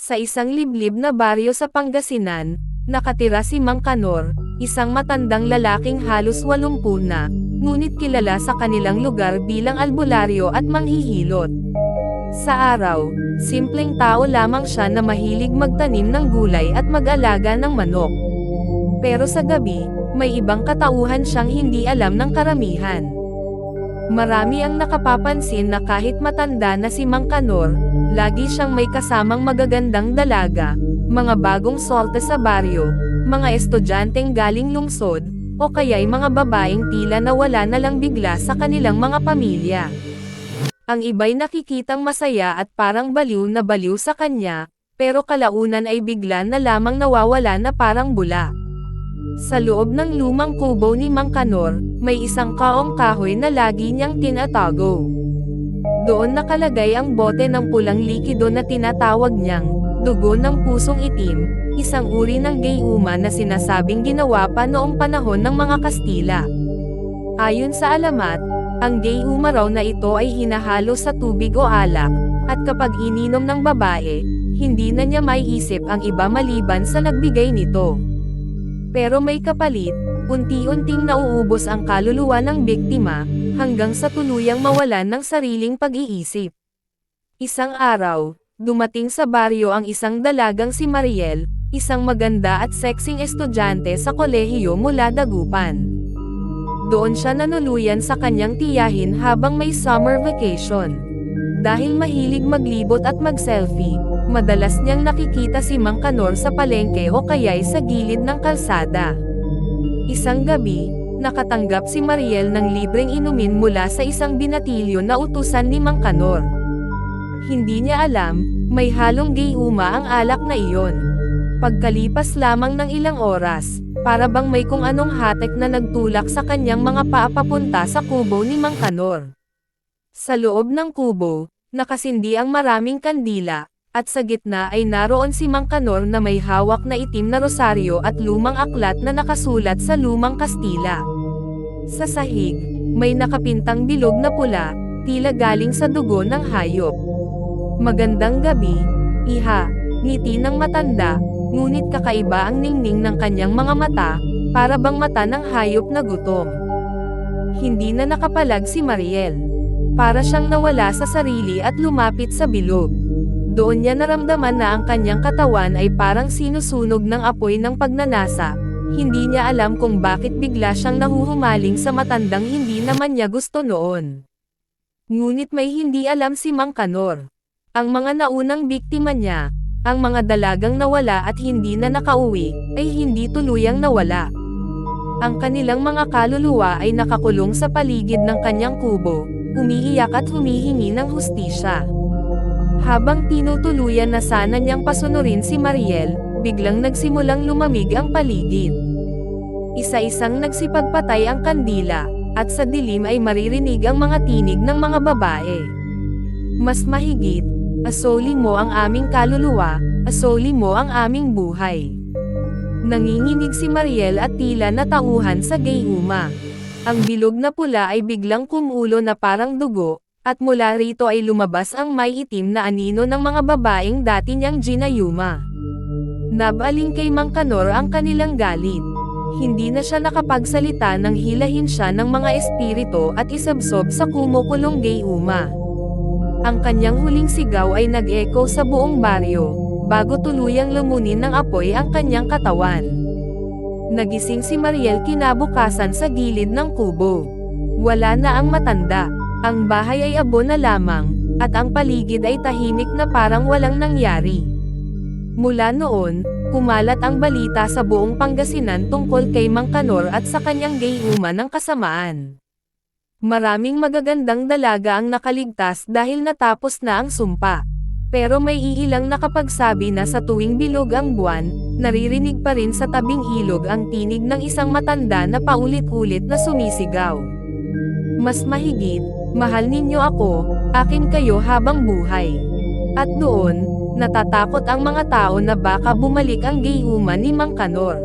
Sa isang liblib na baryo sa Pangasinan, nakatira si Mang Kanor, isang matandang lalaking halos 80 na, ngunit kilala sa kanilang lugar bilang albularyo at manghihilot. Sa araw, simpleng tao lamang siya na mahilig magtanim ng gulay at mag-alaga ng manok. Pero sa gabi, may ibang katauhan siyang hindi alam ng karamihan. Marami ang nakapapansin na kahit matanda na si Mang Kanor, lagi siyang may kasamang magagandang dalaga, mga bagong solte sa baryo, mga estudyanteng galing lungsod, o kaya'y mga babaeng tila nawala na lang bigla sa kanilang mga pamilya. Ang iba'y nakikitang masaya at parang baliw na baliw sa kanya, pero kalaunan ay bigla na lamang nawawala na parang bula. Sa loob ng lumang kubo ni Mang Kanor, may isang kaong kahoy na lagi niyang tinatago. Doon nakalagay ang bote ng pulang likido na tinatawag niyang dugo ng pusong itim, isang uri ng gayuma na sinasabing ginawa pa noong panahon ng mga Kastila. Ayon sa alamat, ang gayuma raw na ito ay hinahalo sa tubig o alak, at kapag ininom ng babae, hindi na niya maiisip ang iba maliban sa nagbigay nito. Pero may kapalit, unti-unting nauubos ang kaluluwa ng biktima, hanggang sa tuluyang mawalan ng sariling pag-iisip. Isang araw, dumating sa baryo ang isang dalagang si Mariel, isang maganda at sexing estudyante sa kolehiyo mula Dagupan. Doon siya nanuluyan sa kanyang tiyahin habang may summer vacation. Dahil mahilig maglibot at mag-selfie, madalas niyang nakikita si Mang Kanor sa palengke o kaya'y sa gilid ng kalsada. Isang gabi, nakatanggap si Mariel ng libreng inumin mula sa isang binatilyo na utusan ni Mang Kanor. Hindi niya alam, may halong gayuma ang alak na iyon. Pagkalipas lamang ng ilang oras, para bang may kung anong hatek na nagtulak sa kanyang mga paa papunta sa kubo ni Mang Kanor. Sa loob ng kubo, nakasindi ang maraming kandila, at sa gitna ay naroon si Mang Kanor na may hawak na itim na rosaryo at lumang aklat na nakasulat sa lumang Kastila. Sa sahig, may nakapintang bilog na pula, tila galing sa dugo ng hayop. "Magandang gabi, iha," ngiti ng matanda, ngunit kakaiba ang ningning ng kanyang mga mata, para bang mata ng hayop na gutom. Hindi na nakapalag si Mariel. Para siyang nawala sa sarili at lumapit sa bilog. Doon niya naramdaman na ang kanyang katawan ay parang sinusunog ng apoy ng pagnanasa. Hindi niya alam kung bakit bigla siyang nahuhumaling sa matandang hindi naman niya gusto noon. Ngunit may hindi alam si Mang Kanor. Ang mga naunang biktima niya, ang mga dalagang nawala at hindi na nakauwi, ay hindi tuluyang nawala. Ang kanilang mga kaluluwa ay nakakulong sa paligid ng kanyang kubo, umiiyak at humihingi ng hustisya. Habang tinutuluyan na sana niyang pasunurin si Mariel, biglang nagsimulang lumamig ang paligid. Isa-isang nagsipagpatay ang kandila, at sa dilim ay maririnig ang mga tinig ng mga babae. "Mas mahigit, asoli mo ang aming kaluluwa, asoli mo ang aming buhay." Nanginginig si Mariel at tila natauhan sa gayuma. Ang bilog na pula ay biglang kumulo na parang dugo, at mula rito ay lumabas ang may itim na anino ng mga babaeng dati niyang ginayuma. Nabaling kay Mang Kanor ang kanilang galit. Hindi na siya nakapagsalita nang hilahin siya ng mga espiritu at isabsob sa kumukulong gayuma. Ang kanyang huling sigaw ay nag-echo sa buong baryo, bago tuluyang lumunin ng apoy ang kanyang katawan. Nagising si Mariel kinabukasan sa gilid ng kubo. Wala na ang matanda. Ang bahay ay abo na lamang, at ang paligid ay tahimik na parang walang nangyari. Mula noon, kumalat ang balita sa buong Pangasinan tungkol kay Mang Kanor at sa kanyang gayuma ng kasamaan. Maraming magagandang dalaga ang nakaligtas dahil natapos na ang sumpa. Pero may iilang nakapagsabi na sa tuwing bilog ang buwan, naririnig pa rin sa tabing ilog ang tinig ng isang matanda na paulit-ulit na sumisigaw. "Mas mahigit, mahal ninyo ako, akin kayo habang buhay." At doon, natatakot ang mga tao na baka bumalik ang gayuma ni Mang Kanor.